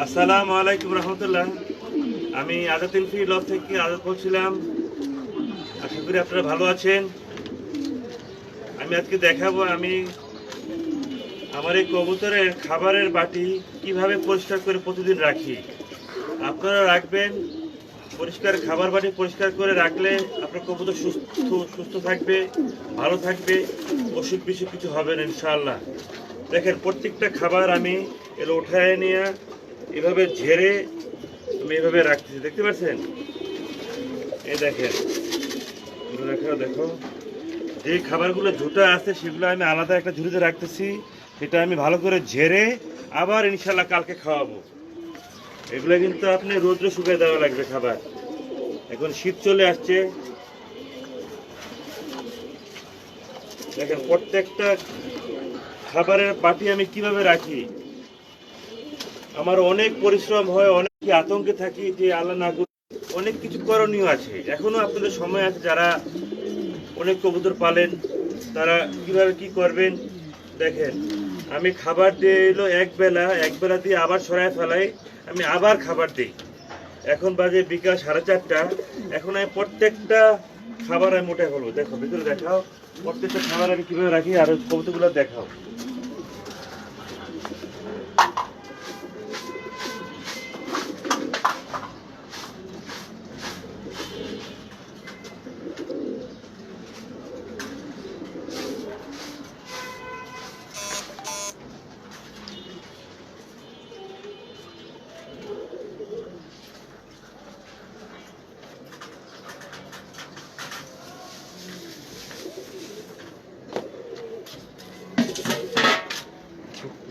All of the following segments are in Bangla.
আসসালামু আলাইকুম রহমতুল্লাহ। আমি আজাদ ইনফি লব থেকে আজাদ বলছিলাম। আশা করি আপনারা ভালো আছেন। আমি আজকে দেখাবো আমি আমার এই কবুতরের খাবারের বাটি কিভাবে পরিষ্কার করে প্রতিদিন রাখি। আপনারা রাখবেন পরিষ্কার খাবার বাটি পরিষ্কার করে রাখলে আপনার কবুতর সুস্থ সুস্থ থাকবে, ভালো থাকবে, অসুখ বিসুখ কিছু হবে না ইনশাআল্লাহ। দেখেন প্রত্যেকটা খাবার আমি এর উঠায় নিয়ে এভাবে ঝেড়ে আমি এভাবে রাখতেছি, দেখতে পাচ্ছেন? এই দেখেন দেখো যে খাবারগুলো ঝুটা আছে সেগুলো আমি আলাদা একটা ঝুড়িতে রাখতেছি। সেটা আমি ভালো করে ঝেড়ে আবার ইনশাল্লাহ কালকে খাওয়াবো। এগুলো কিন্তু আপনি রোদ্রে শুকিয়ে দেওয়া লাগবে খাবার। এখন শীত চলে আসছে, দেখেন প্রত্যেকটা খাবারের বাটি আমি কিভাবে রাখি। আমার অনেক পরিশ্রম হয়, অনেক আতঙ্কে থাকি যে আল্লাহ না করে অনেক কিছু করণীয় আছে। এখনো আপনাদের সময় আছে, যারা অনেক কবুতর পালেন তারা কিভাবে কি করবেন। দেখেন আমি খাবার দিয়ে এলো এক বেলা দিয়ে আবার সরাই ফেলাই, আমি আবার খাবার দিই। এখন বাজে বিকাল 4:30। এখন আমি প্রত্যেকটা খাবার আমি মোটাই ফেলবো। দেখো ভিতরে দেখাও প্রত্যেকটা খাবার আমি কিভাবে রাখি, আর কবুতরগুলো দেখাও।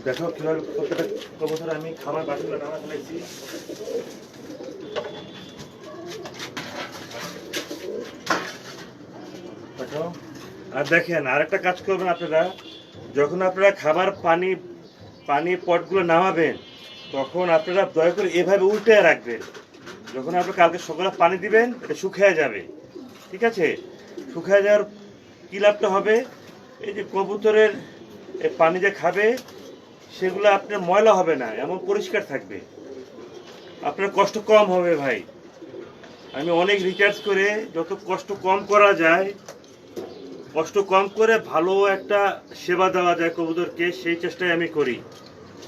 দেখো কিভাবে প্রত্যেকটা কবুতর আমি খাবার বাটিগুলো নামা ফেলেছি। দেখো আর দেখেন আরেকটা কাজ করবেন আপনারা, যখন আপনারা খাবার পানি পটগুলো নামাবেন তখন আপনারা দয়া করে এভাবে উল্টে রাখবেন। যখন আপনি কালকে সকালে পানি দিবেন এটা শুকিয়ে যাবে, ঠিক আছে? শুকিয়ে যাওয়ার কী লাভটা হবে, এই যে কবুতরের পানি যে খাবে সেগুলো আপনার ময়লা হবে না, এমন পরিষ্কার থাকবে, আপনার কষ্ট কম হবে ভাই। আমি অনেক রিসার্চ করে যত কষ্ট কম করা যায়, কষ্ট কম করে ভালো একটা সেবা দেওয়া যায় কবুতরকে, সেই চেষ্টাই আমি করি।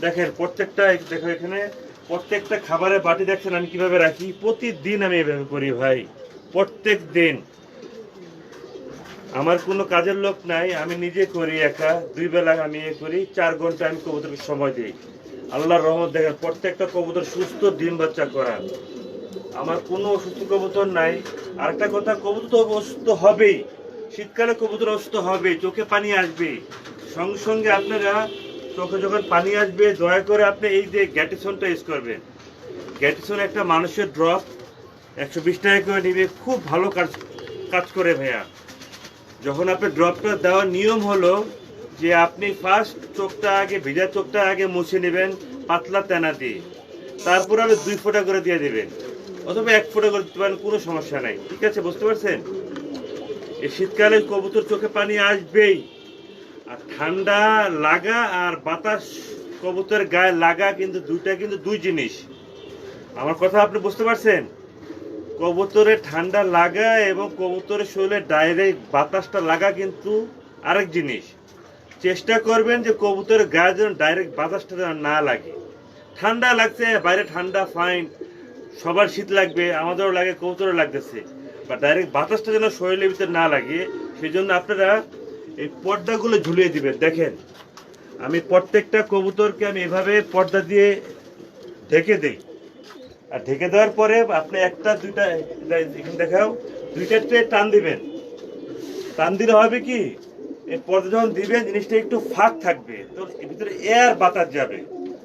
দেখেন প্রত্যেকটা দেখো এখানে প্রত্যেকটা খাবারের বাটি দেখছেন আমি কিভাবে রাখি। প্রতিদিন আমি এভাবে করি ভাই, প্রত্যেক দিন। আমার কোনো কাজের লোক নাই, আমি নিজে করি একা। 2 বেলা আমি করি, 4 ঘন্টা আমি কবুতরকে সময় দিই। আল্লাহর রহমত দেখেন প্রত্যেকটা কবুতর সুস্থ ডিম বাচ্চা করা। আমার কোনো অসুস্থ কবুতর নাই। আরেকটা কথা, কবুতর তো অসুস্থ হবেই, শীতকালে কবুতর অসুস্থ হবে, চোখে পানি আসবে। সঙ্গে সঙ্গে আপনারা চোখে যখন পানি আসবে দয়া করে আপনি এই যে গ্যাটিসনটা ইউজ করবেন। গ্যাটিসন একটা মানুষের ড্রপ 120 টাকা করে নিবে, খুব ভালো কাজ করে ভাইয়া। যখন আপনি ড্রপটা দেওয়ার নিয়ম হলো যে আপনি ফার্স্ট চোখটা আগে ভিজা চোখটা আগে মুছে নেবেন পাতলা তেনা দিয়ে, তারপর আপনি 2 ফোঁটা করে দিয়ে দেবেন, অথবা 1 ফোঁটা করে দিতে পারেন, কোনো সমস্যা নাই, ঠিক আছে? বুঝতে পারছেন? এই শীতকালে কবুতর চোখে পানি আসবেই। আর ঠান্ডা লাগা আর বাতাস কবুতরের গায়ে লাগা কিন্তু দুইটা কিন্তু দুই জিনিস। আমার কথা আপনি বুঝতে পারছেন? কবুতরের ঠান্ডা লাগা এবং কবুতরের শরীরে ডাইরেক্ট বাতাসটা লাগা কিন্তু আরেক জিনিস। চেষ্টা করবেন যে কবুতরের গায়ে যেন ডাইরেক্ট বাতাসটা না লাগে। ঠান্ডা লাগছে বাইরে, ঠান্ডা ফাইন, সবার শীত লাগবে, আমাদেরও লাগে, কবুতরও লাগতেছে, বা ডাইরেক্ট বাতাসটা যেন শরীরের ভিতরে না লাগে, সেই জন্য আপনারা এই পর্দাগুলো ঝুলিয়ে দিবেন। দেখেন আমি প্রত্যেকটা কবুতরকে আমি এভাবে পর্দা দিয়ে ঢেকে দিই। আর ঢেকে দেওয়ার পরে আপনি একটা দুইটা এখানে দেখাও 2টা ট্রে টান দিবেন। টান দিলে হবে কি, এই পর্দা যখন দিবেন জিনিসটা একটু ফাঁক থাকবে, তো এর ভিতরে এয়ার বাতাস যাবে।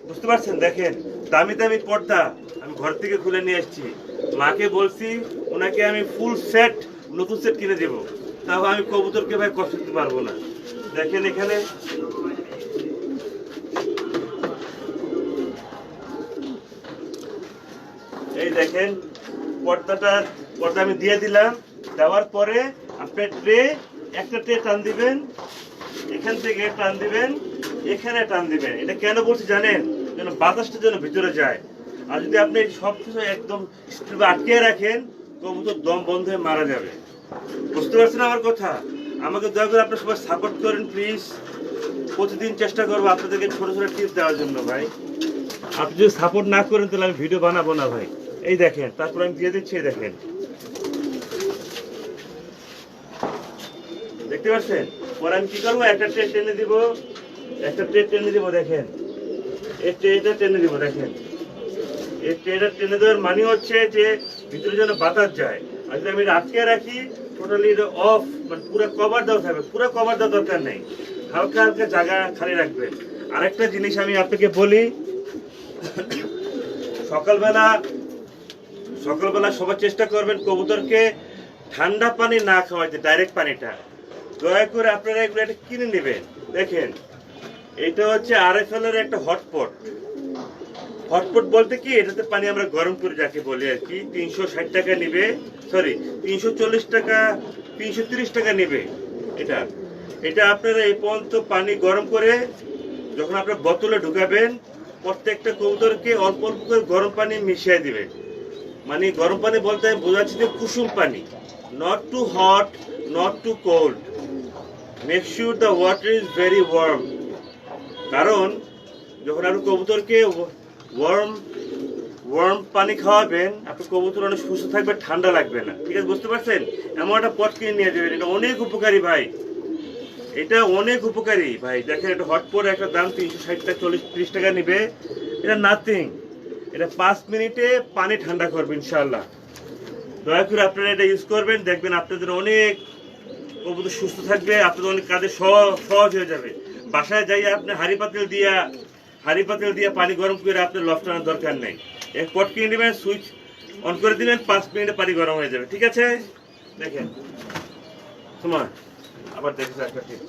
বুঝতে পারছেন? দেখেন দামি দামি পর্দা আমি ঘর থেকে খুলে নিয়ে আসছি। মাকে বলছি ওনাকে আমি ফুল সেট নতুন সেট কিনে দেবো, তাও আমি কবুতরকে ভাই কষ্ট দিতে পারবো না। দেখেন এখানে এই দেখেন পর্দা আমি দিয়ে দিলাম। দেওয়ার পরে আপনার একটা ট্রে টান দিবেন, এখান থেকে টান দিবেন, এখানে টান দিবেন। এটা কেন বলছি জানেন? যেন বাতাসটা যেন ভিতরে যায়। আর যদি আপনি সবকিছু একদম স্ট্রিপে আটকে রাখেন, কবুতর দম বন্ধ হয়ে মারা যাবে। বুঝতে পারছেন আমার কথা? আমাকে দয়া করে আপনার সবাই সাপোর্ট করেন প্লিজ। প্রতিদিন চেষ্টা করবো আপনাদেরকে ছোট ছোট টিপস দেওয়ার জন্য ভাই। আপনি যদি সাপোর্ট না করেন তাহলে আমি ভিডিও বানাবো না ভাই। এই দেখেন, তারপর আমি দিয়ে দিচ্ছি, দেখেন, দেখতে পাচ্ছেন? পরে আমি কি করবো, একটা ট্রে টেনে দিব, একটা ট্রে টেনে দিব, দেখেন এই ট্রেটা টেনে দিব, দেখেন এই ট্রেটা টেনে দেওয়ার মানে হচ্ছে যে ভিতরে যেন বাতাস যায়। আর যদি আমি এটা আটকে রাখি, টোটালি এটা অফ, মানে পুরো কভার দেওয়া থাকবে, পুরো কভার দেওয়ার দরকার নেই, হালকা হালকা জায়গা খালি রাখবেন। আরেকটা জিনিস আমি আপনাকে বলি, সকালবেলা সবার চেষ্টা করবেন কবুতরকে ঠান্ডা পানি না খাওয়াইতে, ডাইরেক্ট পানিটা। দয়া করে আপনারা এগুলো একটা কিনে নেবেন। দেখেন, এটা হচ্ছে RFL এর একটা হটপট। হটপট বলতে কি, এটাতে পানি আমরা গরম করে যাকে বলি আর কি। 360 টাকা নিবে, সরি 340 টাকা, 330 টাকা নিবে এটা। এটা আপনারা এই পর্যন্ত পানি গরম করে যখন আপনার বোতলে ঢুকাবেন, প্রত্যেকটা কবুতরকে অল্প অল্প করে গরম পানি মিশিয়ে দিবেন। মানে গরম পানি বলতে আমি বোঝাচ্ছি যে কুসুম পানি, not too hot, not too cold. Make sure the water is very warm. কারণ যখন আপনি কবুতরকে ওয়ার্ম পানি খাওয়াবেন, আপনার কবুতর অনেক সুস্থ থাকবে, ঠান্ডা লাগবে না। ঠিক আছে, বুঝতে পারছেন? এমন একটা পট কিনে নিয়ে যাবেন, এটা অনেক উপকারী ভাই, এটা অনেক উপকারী ভাই। দেখেন, এটা হটপট, একটা দাম 360 টাকা, 40-30 টাকা নিবে। এটা নাথিং, এটা 5 মিনিটে পানি ঠান্ডা করবে ইনশাআল্লাহ। দয়া করে আপনারা এটা ইউজ করবেন, দেখবেন আপনাদের অনেক কবুতর সুস্থ থাকবে, আপনাদের অনেক কাজে সহজ হয়ে যাবে। বাসায় যাই আপনি হাঁড়ি পাতিল দিয়ে পানি গরম করে আপনার লফট আনার দরকার নেই। এক পট কিনে নেবেন, সুইচ অন করে দিবেন, 5 মিনিটে পানি গরম হয়ে যাবে। ঠিক আছে, দেখেন সময় আবার দেখেছে একটা ঠিক।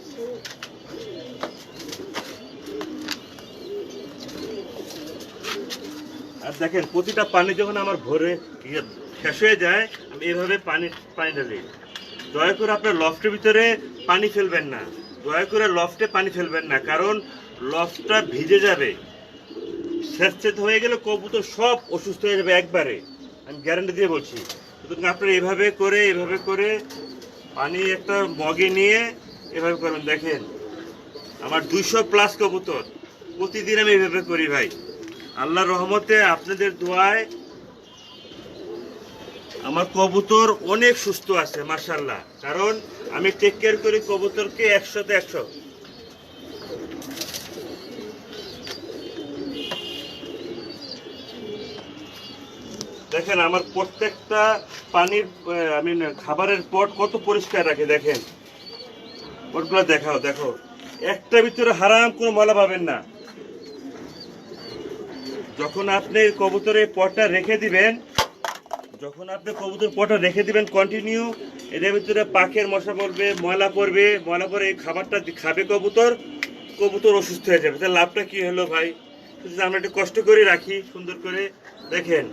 আর দেখেন, প্রতিটা পানি যখন আমার ভরে শেষ হয়ে যায়, আমি এভাবে পানি ঢালি। দয়া করে আপনার লফটের ভিতরে পানি ফেলবেন না, দয়া করে লফটে পানি ফেলবেন না, কারণ লফটটা ভিজে যাবে। স্যাঁতস্যাঁত হয়ে গেলে কবুতর সব অসুস্থ হয়ে যাবে একবারে, আমি গ্যারান্টি দিয়ে বলছি। সুতরাং আপনারা এভাবে করে পানি একটা মগে নিয়ে এভাবে করবেন। দেখেন, আমার 200+ কবুতর, প্রতিদিন আমি এভাবে করি ভাই। আল্লাহর রহমতে, আপনাদের দোয়ায় আমার কবুতর অনেক সুস্থ আছে মাশাআল্লাহ। কারণ আমি টেক কেয়ার করি কবুতরকে 100-তে 100। দেখেন, আমার প্রত্যেকটা পানির খাবারের পট কত পরিষ্কার রাখে। দেখেন পটগুলো দেখো, একটা ভিতরে হারাম কোনো ময়লা পাবেন না। যখন আপনি কবুতরের পটটা রেখে দিবেন, কন্টিনিউ, এর ভিতরে পাখের মশা পড়বে, ময়লা পড়বে, এই খাবারটা খাবে কবুতর অসুস্থ হয়ে যাবে। তাহলে লাভটা কি হলো ভাই? আমরা একটু কষ্ট করে রাখি সুন্দর করে। দেখেন,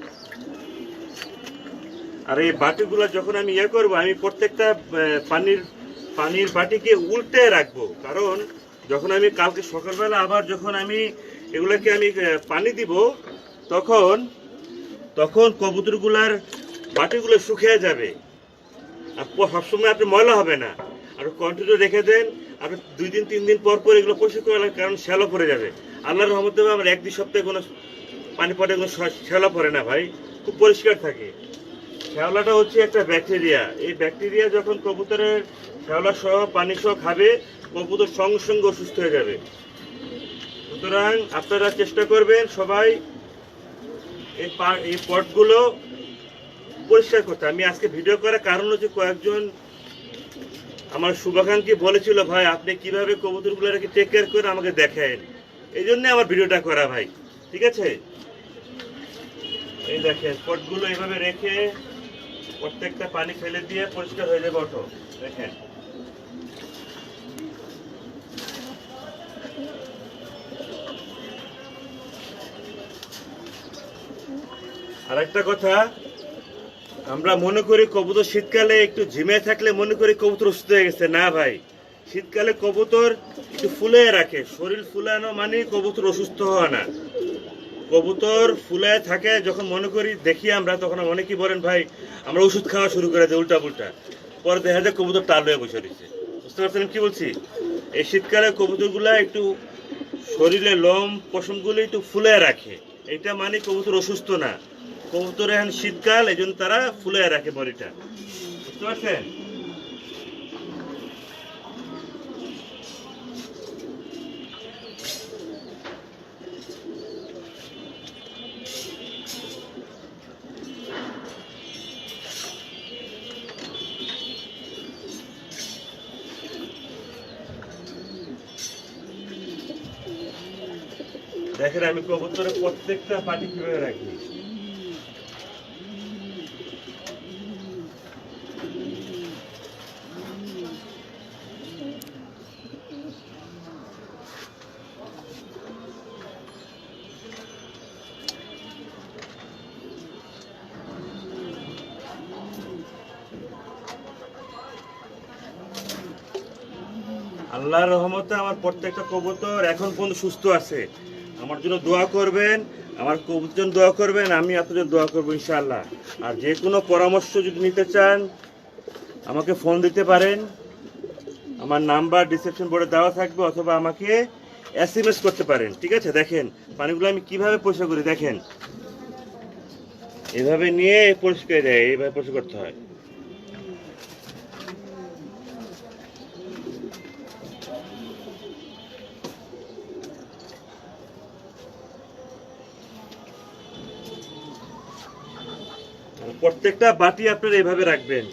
আর এই বাটিগুলো যখন আমি করবো, আমি প্রত্যেকটা পানির বাটিকে উল্টে রাখবো। কারণ যখন আমি কালকে সকালবেলা আবার যখন আমি এগুলোকে পানি দিব, তখন কবুতরগুলার বাটিগুলো শুকিয়ে যাবে, আর সবসময় আপনি ময়লা হবে না। আর কন্টিনিউ রেখে দেন, আপনি 2 দিন 3 দিন পর এগুলো পরিষ্কার করে, কারণ শ্যালো পড়ে যাবে। আল্লাহর রহমতে আমার 1-2 সপ্তাহে কোনো পানি পটে কোনো শ্যালো পড়ে না ভাই, খুব পরিষ্কার থাকে। শ্যাওলাটা হচ্ছে একটা ব্যাকটেরিয়া, এই ব্যাকটেরিয়া যখন কবুতরের শ্যাওলা সহ পানি সহ খাবে, কবুতর সঙ্গে সঙ্গে অসুস্থ হয়ে যাবে। সুতরাং আপনারা চেষ্টা করবেন সবাই এই পটগুলো পরিষ্কার করতে। আমি আজকে ভিডিও করার কারণ হচ্ছে, কয়েকজন আমার শুভাকাঙ্ক্ষী বলেছিল, ভাই আপনি কিভাবে কবুতরগুলোকে টেক কেয়ার করে আমাকে দেখেন, এই জন্য আমার ভিডিওটা করা ভাই। ঠিক আছে, এই দেখেন পটগুলো এইভাবে রেখে প্রত্যেকটা পানি ফেলে দিয়ে পরিষ্কার হয়ে যাবে অটো। দেখেন, আর একটা কথা, আমরা মনে করি কবুতর শীতকালে একটু ঝিমে থাকলে মনে করি কবুতর অসুস্থ হয়ে গেছে। না ভাই, শীতকালে কবুতর একটু ফুলে রাখে, শরীর ফুলানো মানে কবুতর অসুস্থ হওয়া না। কবুতর ফুলায় থাকে যখন মনে করি দেখি আমরা, তখন অনেকেই বলেন ভাই আমরা ওষুধ খাওয়া শুরু করে দিই উল্টা পুল্টা, পরে দেখা যায় কবুতর তাল হয়ে বসে রয়েছে। বুঝতে পারছেন কি বলছি? এই শীতকালে কবুতরগুলা একটু শরীরে লোম পশমগুলো একটু ফুলে রাখে, এটা মানে কবুতর অসুস্থ না। কবুতর এখন শীতকাল, এই জন্য তারা ফুলে রাখে বডিটা। বুঝতে পারছেন? দেখেন আমি কবুতরের প্রত্যেকটা পাটি কিভাবে রাখি। আল্লাহর রহমতে আমার প্রত্যেকটা কবুতর এখন পর্যন্ত সুস্থ আছে। আমার জন্য দোয়া করবেন, আমার কবুতর জন্য দোয়া করবেন, আমি আপনার জন্য দোয়া করবো ইনশাআল্লাহ। আর যে কোনো পরামর্শ যদি নিতে চান আমাকে ফোন দিতে পারেন, আমার নাম্বার ডিসক্রিপশন বোর্ডে দেওয়া থাকবে, অথবা আমাকে SMS করতে পারেন। ঠিক আছে? দেখেন পানিগুলো আমি কিভাবে পরিষ্কার করি, দেখেন এভাবে নিয়ে পরিষ্কার দেয়, এইভাবে পরিষ্কার করতে হয়। প্রত্যেকটা বাটি আপনারা এভাবে রাখবেন।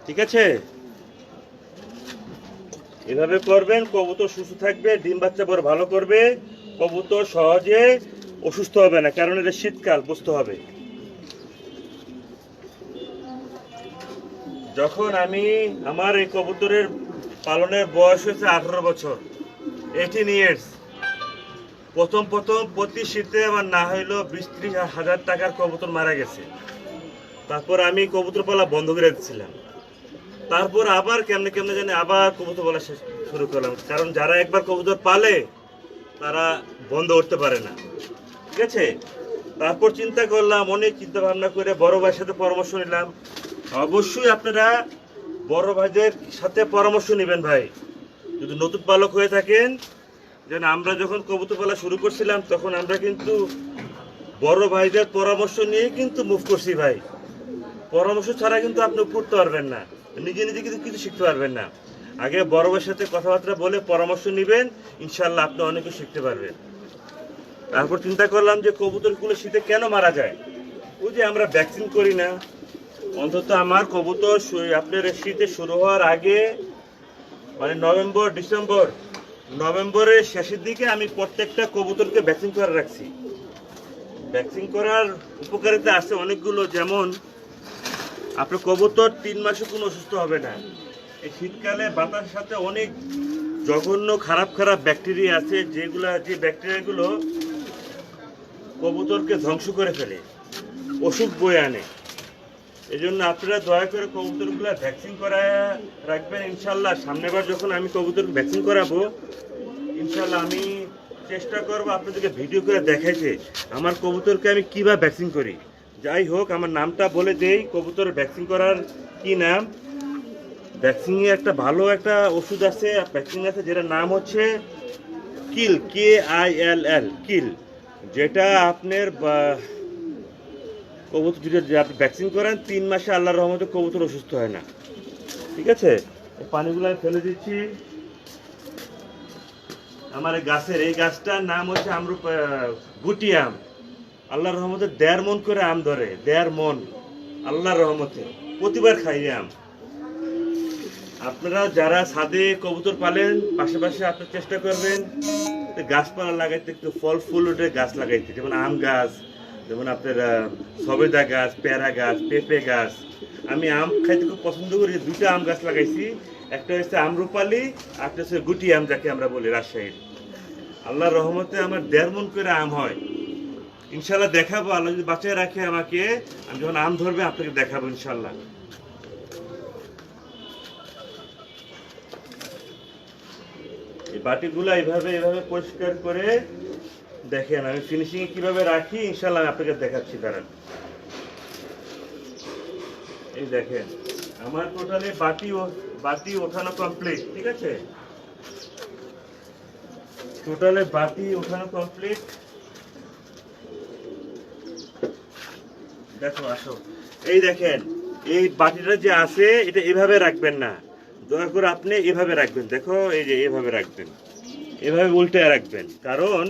ঠিক আছে? এভাবে করবেন, কবুতর সুস্থ থাকবে, ডিম বাচ্চা বড় ভালো করবে, কবুতর সহজে অসুস্থ হবে না, কারণ এটা শীতকাল, বুঝতে হবে। যখন আমি আমার এই কবুতরের পালনের বয়স হয়েছে 18 বছর, 18 ইয়ার্স, প্রথম প্রতি শীতে আমার না হইলো 20-30 হাজার টাকার কবুতর মারা গেছে। তারপর আমি কবুতর পালা বন্ধ করে দিচ্ছিলাম, তারপর আবার কেমনে কেমনে জানি আবার কবুতর পালা শুরু করলাম, কারণ যারা একবার কবুতর পালে তারা বন্ধ করতে পারে না। ঠিক আছে? তারপর চিন্তা করলাম, অনেক চিন্তা ভাবনা করে বড় ভাইয়ের সাথে পরামর্শ নিলাম। অবশ্যই আপনারা বড় ভাইদের সাথে পরামর্শ নেবেন ভাই, যদি নতুন পালক হয়ে থাকেন। যেন আমরা যখন কবুতর পালা শুরু করছিলাম তখন আমরা কিন্তু বড় ভাইদের পরামর্শ নিয়ে কিন্তু মুভ করছি ভাই। পরামর্শ ছাড়া কিন্তু আপনি করতে পারবেন না, নিজে নিজে কিন্তু কিছু শিখতে পারবেন না। আগে বড় ভাইয়ের সাথে কথাবার্তা বলে পরামর্শ নেবেন, ইনশাল্লাহ আপনি অনেক কিছু শিখতে পারবেন। তারপর চিন্তা করলাম যে কবুতরগুলো শীতে কেন মারা যায়, ওই যে আমরা ভ্যাকসিন করি না। অন্তত আমার কবুতর আপনার শীতে শুরু হওয়ার আগে, মানে নভেম্বরের শেষের দিকে আমি প্রত্যেকটা কবুতরকে ভ্যাকসিন করে রাখছি। ভ্যাকসিন করার উপকারিতা আছে অনেকগুলো, যেমন আপনার কবুতর 3 মাসে কোনো অসুস্থ হবে না। এই শীতকালে বাতাসের সাথে অনেক জঘন্য খারাপ ব্যাকটেরিয়া আছে, যে ব্যাকটেরিয়াগুলো কবুতরকে ধ্বংস করে ফেলে, অসুখ বয়ে আনে। এই জন্য আপনারা দয়া করে কবুতরগুলো ভ্যাকসিন করায় রাখবেন ইনশাল্লাহ। সামনেবার যখন আমি কবুতরকে ভ্যাকসিন করাবো ইনশাল্লাহ আমি চেষ্টা করবো আপনাদেরকে ভিডিও করে দেখাইতে আমার কবুতরকে আমি কীভাবে ভ্যাকসিন করি। যাই হোক, আমার নামটা বলে দেই, কবুতর ভ্যাকসিন করার কি নাম। ভ্যাকসিনে একটা ভালো একটা ওষুধ আছে, ভ্যাকসিন আছে, যেটার নাম হচ্ছে কিল, KILL, কিল। যেটা আপনার কবুতর যদি আপনি ভ্যাকসিন করেন 3 মাসে আল্লাহর রহমতে কবুতর অসুস্থ হয় না। ঠিক আছে? পানিগুলো আমি ফেলে দিচ্ছি। আমার এই গাছটার নাম হচ্ছে গুটি আম। আল্লাহর রহমতে 1.5 মণ করে আম ধরে, 1.5 মণ আল্লাহর রহমতে, প্রতিবার খাই আম। আপনারা যারা ছাদে কবুতর পালেন পাশাপাশি আপনার চেষ্টা করবেন গাছপালা লাগাইতে, একটু ফল ফুল উঠে গাছ লাগাইতে, যেমন আম গাছ, যেমন আপনার সবেদা গাছ, পেয়ারা গাছ, পেঁপে গাছ। আমি আম খাইতে খুব পছন্দ করি, 2টা আম গাছ লাগাইছি, একটা হচ্ছে আমরুপালি, একটা হচ্ছে গুটি আম, যাকে আমরা বলি রাজশাহীর। আল্লাহর রহমতে আমার 1.5 মণ করে আম হয়। ইনশাল্লাহ দেখাবো, আল্লাহ যদি বাঁচিয়ে রাখে আমাকে, আমি যখন আম ধরবে আপনাকে দেখাবো ইনশাল্লাহ। এই বাটিগুলো এইভাবে পরিষ্কার করে দেখেন আমি ফিনিশিং কিভাবে রাখি ইনশাআল্লাহ আমি আপনাকে দেখাচ্ছি, দাঁড়ান। এই দেখেন আমার টোটালি বাতি ওঠানো কমপ্লিট, ঠিক আছে? টোটালি বাতি ওঠানো কমপ্লিট। দেখো আসো, এই দেখেন এই বাটিটা যে আছে এটা এভাবে রাখবেন না, দয়া করে আপনি এভাবে রাখবেন। দেখো এই যে এভাবে রাখবেন, এভাবে উল্টে রাখবেন, কারণ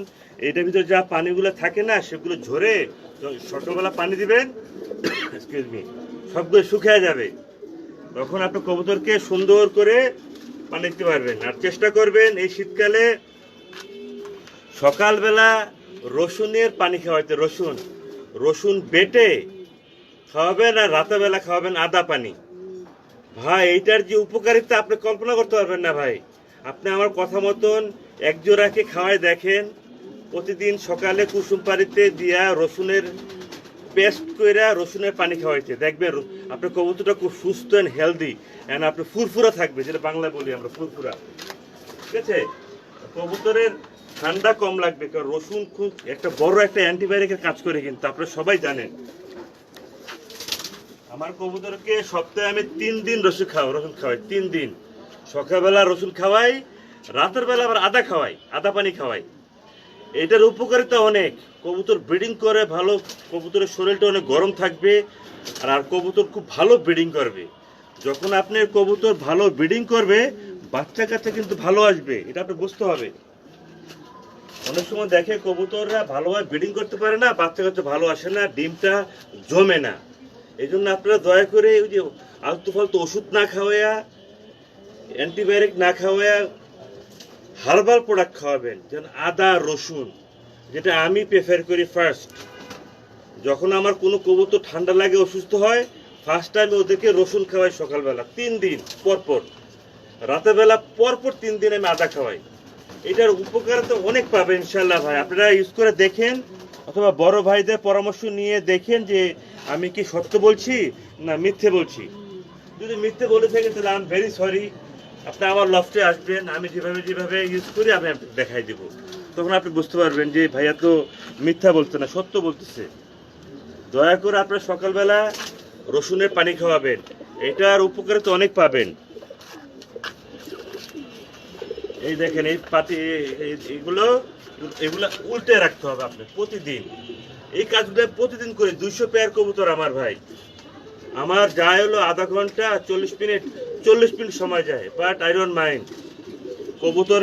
এটার ভিতরে যা পানিগুলো থাকে না সেগুলো ঝরে সকালবেলা পানি দিবেন এক্সকিউজ মি সবগুলো শুকিয়ে যাবে, তখন আপনি কবুতরকে সুন্দর করে পানি দিতে পারবেন। আর চেষ্টা করবেন এই শীতকালে সকালবেলা রসুনের পানি খাওয়াইতে, রসুন বেটে খাওয়াবেন, আর রাতেরবেলা খাওয়াবেন আদা পানি। ভাই এইটার যে উপকারিতা আপনি কল্পনা করতে পারবেন না ভাই। আপনি আমার কথা মতন এক জোড়াকে খাওয়াই দেখেন, প্রতিদিন সকালে কুসুম পানিতে দিয়া রসুনের পেস্ট করে রসুনের পানি খাওয়াইতে দেখবেন আপনার কবুতরটা খুব সুস্থ অ্যান্ড হেলদি অ্যান্ড আপনি ফুরফুরা থাকবে, যেটা বাংলায় বলি আমরা ফুরফুরা, ঠিক আছে? কবুতরের ঠান্ডা কম লাগবে, কারণ রসুন খুব একটা বড় একটা অ্যান্টিবায়োটিকের কাজ করে, কিন্তু আপনারা সবাই জানেন। আমার কবুতরকে সপ্তাহে আমি 3 দিন রসুন খাওয়াই, 3 দিন। সকালবেলা রসুন খাওয়াই, রাতের বেলা আবার আদা পানি খাওয়াই। এটার উপকারিতা অনেক, কবুতর ব্রিডিং করে ভালো, কবুতরের শরীরটা অনেক গরম থাকবে, আর কবুতর খুব ভালো ব্রিডিং করবে। যখন আপনার কবুতর ভালো ব্রিডিং করবে বাচ্চা কাচ্চা কিন্তু ভালো আসবে, এটা আপনি বুঝতে হবে। অনেক সময় দেখে কবুতররা ভালোভাবে ব্রিডিং করতে পারে না, বাচ্চা কাচ্চা ভালো আসে না, ডিমটা জমে না। এই জন্য আপনারা দয়া করে ওই যে আলতু ফালতু ওষুধ না খাওয়াইয়া, অ্যান্টিবায়োটিক না খাওয়াইয়া হার্বাল প্রোডাক্ট খাওয়াবেন, যেন আদা রসুন, যেটা আমি প্রেফার করি ফার্স্ট। যখন আমার কোনো কবুতর ঠান্ডা লাগে অসুস্থ হয়, ফার্স্ট টাইম ওদেরকে রসুন খাওয়াই সকালবেলা 3 দিন পরপর, রাতের বেলা পরপর 3 দিন আমি আদা খাওয়াই। এটার উপকারিতা অনেক পাবেন ইনশাল্লাহ ভাই, আপনারা ইউজ করে দেখেন, অথবা বড় ভাইদের পরামর্শ নিয়ে দেখেন যে আমি কি সত্য বলছি না মিথ্যে বলছি। যদি মিথ্যে বলে থাকেন তাহলে আই এম ভেরি সরি। আপনি আমার লফটে আসবেন, আমি যেভাবে ইউজ করি আমি দেখাই দেবো, তখন আপনি বুঝতে পারবেন যে ভাইয়া তো মিথ্যা বলছে না, সত্য বলতেছে। দয়া করে আপনারা সকালবেলা রসুনের পানি খাওয়াবেন, এটার উপকারিতা অনেক পাবেন। এই দেখেন এই পাতি এগুলো উল্টে রাখতে হবে আপনি প্রতিদিন। এই কাজগুলো প্রতিদিন করে 200 পেয়ার কবুতর আমার ভাই, আমার যায় হলো আধা ঘন্টা 40 মিনিট সময় যায়, বাট আই ডোন্ট মাইন্ড। কবুতর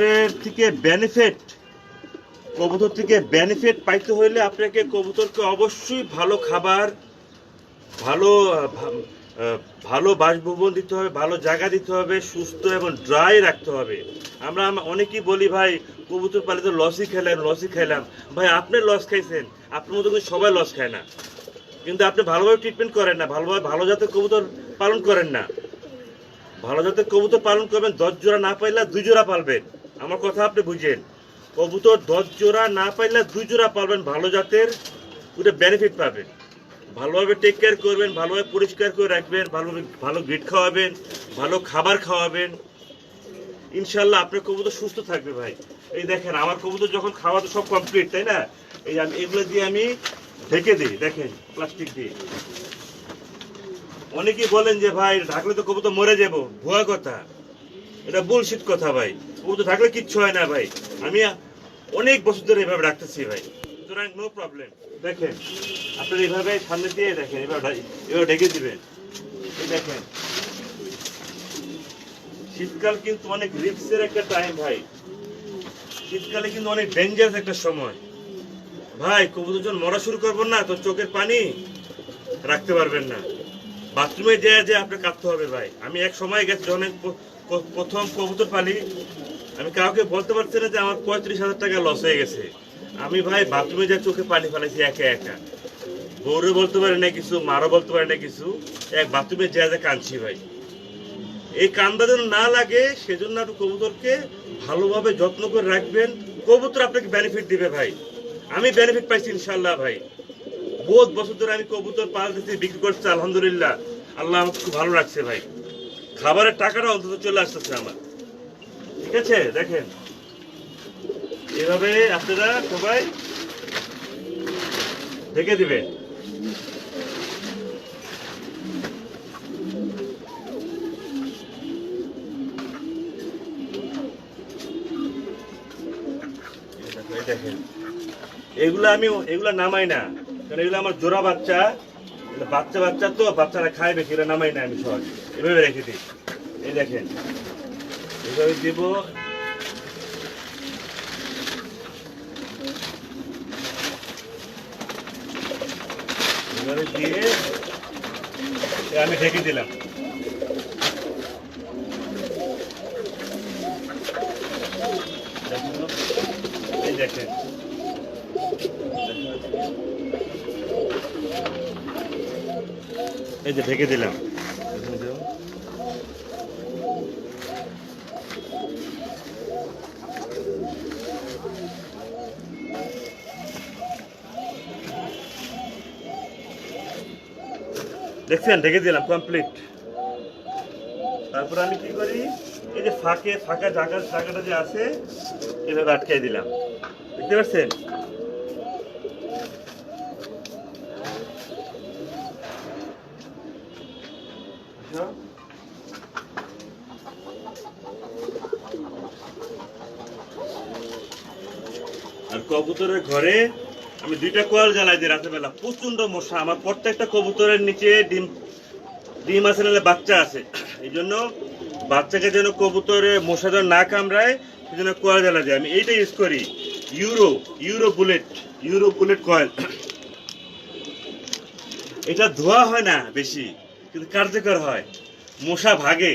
থেকে বেনিফিট পাইতে হইলে আপনাকে কবুতরকে অবশ্যই ভালো খাবার, ভালো বাসভবন দিতে হবে, ভালো জায়গা দিতে হবে, সুস্থ এবং ড্রাই রাখতে হবে। আমরা অনেকেই বলি ভাই কবুতর পালিত লসই খাইলাম। ভাই আপনি লস খাইছেন, আপনার মতো কিন্তু সবাই লস খায় না, কিন্তু আপনি ভালোভাবে ট্রিটমেন্ট করেন না, ভালো জাতের কবুতর পালন করেন না। ভালো জাতের কবুতর পালন করবেন, 10 জোড়া না পাইলে 2 জোড়া পালবেন। আমার কথা আপনি বুঝেন, কবুতর 10 জোড়া না পাইলে 2 জোড়া পালবেন ভালো জাতের, ওটা বেনিফিট পাবেন। ভালোভাবে টেক কেয়ার করবেন, ভালোভাবে পরিষ্কার করে রাখবেন, ভালো গ্রিড খাওয়াবেন, ভালো খাবার খাওয়াবেন, ইনশাল্লাহ আপনার কবুতর সুস্থ থাকবে ভাই। এই দেখেন আমার কবুতর যখন খাওয়া তো সব কমপ্লিট, তাই না? এই এগুলো দিয়ে আমি ঢেকে দিই, দেখেন প্লাস্টিক দিয়ে। অনেকেই বলেন যে ভাই ঢাকলে তো কবুতর মরে যাবো, ভুয়া কথা, এটা বুলশিট কথা ভাই। কবুতর ঢাকলে কিচ্ছু হয় না ভাই, আমি অনেক বছর ধরে এভাবে রাখতেছি ভাই, সুতরাং নো প্রবলেম। দেখেন আপনার এইভাবে সামনে দিয়ে দেখেন, এভাবে ঢেকে দিবেন। এই দেখেন শীতকাল কিন্তু অনেক রিস্কের একটা টাইম ভাই, শীতকালে কিন্তু অনেক ডেঞ্জারাস একটা সময় ভাই। কবুতর যখন মরা শুরু করবেন না, তো চোখের পানি রাখতে পারবেন না, বাথরুমে যে আপনি কাঁদতে হবে ভাই। আমি এক সময় গেছি যখন প্রথম কবুতর পালি, আমি কাউকে বলতে পারছি না যে আমার 35,000 টাকা লস হয়ে গেছে। আমি ভাই বাথরুমে যা চোখে পানি ফেলাইছি একা, বউরে বলতে পারি না কিছু, মারও বলতে পারি না কিছু, এক বাথরুমে যা কাঁদছি ভাই। এই কান্দা যেন না লাগে সেজন্য আপনি কবুতরকে ভালোভাবে যত্ন করে রাখবেন, কবুতর আপনাকে বেনিফিট দিবে ভাই। আমি বেনিফিট পাইছি ইনশাল্লাহ ভাই, বহুত বছর ধরে আমি কবুতর পালতেছি, বিক্রি করছি, আলহামদুলিল্লাহ আল্লাহ আমাকে খুব ভালো রাখছে ভাই। খাবারের টাকাটা অন্তত চলে আসতেছে আমার, ঠিক আছে? দেখেন এভাবে আপনারা সবাই ঢেকে দিবেন। দেখেন এগুলা নামাই না, কারণ এগুলো আমার জোড়া বাচ্চা, বাচ্চা বাচ্চা তো বাচ্চারা খায় বেশি, এগুলো নামাই না আমি সহজ, এভাবে রেখে দিই। এই দেখেন এভাবে দিব, এভাবে দিয়ে আমি ঢেকে দিলাম। এই দেখেন এই যে ঢেকে দিলাম। দেখছেন ঢেকে দিলাম কমপ্লিট। তারপর আমি কি করি, এই যে ফাঁকা জায়গাটা যে আছে এভাবে আটকে দিলাম, দেখতে পাচ্ছেন? আর কবুতরের ঘরে আমি 2টা কয়েল জ্বালাই দিই রাতের বেলা, প্রচন্ড মশা। আমার প্রত্যেকটা কবুতরের নিচে ডিম আছে, নাহলে বাচ্চা আছে, এই জন্য বাচ্চাকে যেন কবুতরে মশা যেন না কামড়ায় সেই জন্য কয়েল জ্বালা যায়। আমি এইটা ইউজ করি, ইউরো বুলেট কয়েল। এটা ধোয়া হয় না বেশি, কিন্তু কার্যকর হয়, মশা ভাগে।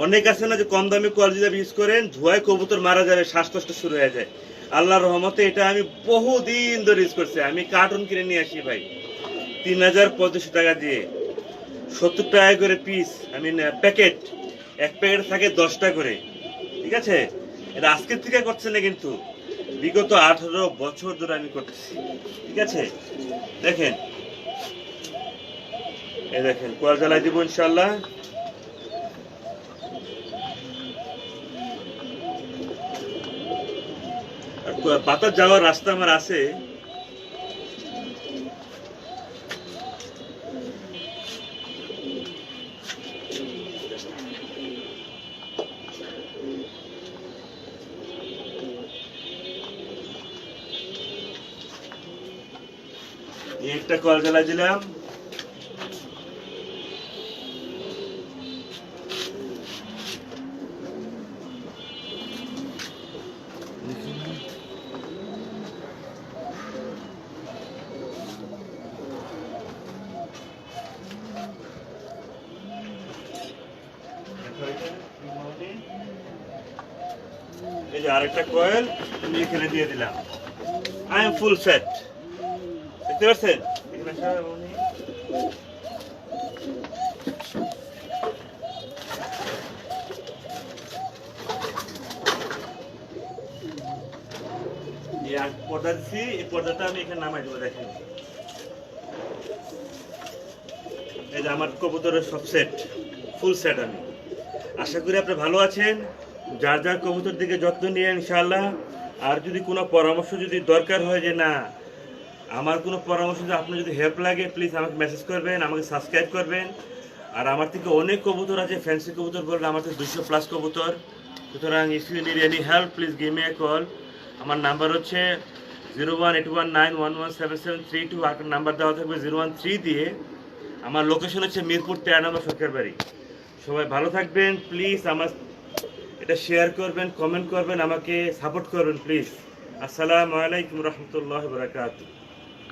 অনেক আছে না যে কম দামি কয়েল যদি ইউজ করেন, ধোয়ায় কবুতর মারা যাবে, শ্বাসকষ্ট শুরু হয়ে যায়। আল্লাহর রহমতে এটা আমি বহুদিন ধরে ইউজ করছি। আমি কার্টুন কিনে নিয়ে আসি ভাই ৩,০৫০ টাকা দিয়ে, 70 টাকা করে পিস। আমি প্যাকেট, এক প্যাকেট থাকে 10টা করে, ঠিক আছে? এটা আজকের থেকে করছে না, কিন্তু বিগত 18 বছর ধরে আমি করতেছি, ঠিক আছে? দেখেন এই দেখেন কয়েল জ্বালাই দিব ইনশাল্লাহ। বাতাস যাওয়ার রাস্তা আমার আছে, একটা কল জ্বালাই দিলাম। এই যে আরেকটা কয়েল আমি এখানে দিয়ে দিলাম। আই এম ফুল সেট, দেখতে পাচ্ছেন? পর্দা দিচ্ছি, এই পর্দাটা আমি এখানে নামাই দেবো। দেখেন এই যে আমার কবুতরের সব সেট, ফুল সেট। আমি আশা করি আপনি ভালো আছেন, যার যার কবুতর দিকে যত্ন নিয়ে ইনশাআল্লাহ। আর যদি কোনো পরামর্শ যদি দরকার হয়, যে না আমার কোনো পরামর্শ যদি আপনি যদি হেল্প লাগে, প্লিজ আমাকে মেসেজ করবেন, আমাকে সাবস্ক্রাইব করবেন। আর আমার থেকে অনেক কবুতর আছে, ফ্যান্সি কবুতর বললে আমার থেকে 200+ কবুতর। সুতরাং if you need any help, please give me a call. আমার নাম্বার হচ্ছে 01819117732। আর নাম্বার দেওয়া থাকবে 013 দিয়ে। আমার লোকেশন হচ্ছে মিরপুর 13 নম্বর সরকার বাড়ি। সবাই ভালো থাকবেন, প্লিজ আমার এটা শেয়ার করবেন, কমেন্ট করবেন, আমাকে সাপোর্ট করবেন প্লিজ। আসসালামু আলাইকুম রহমতুল্লাহ বারাকাতুহু।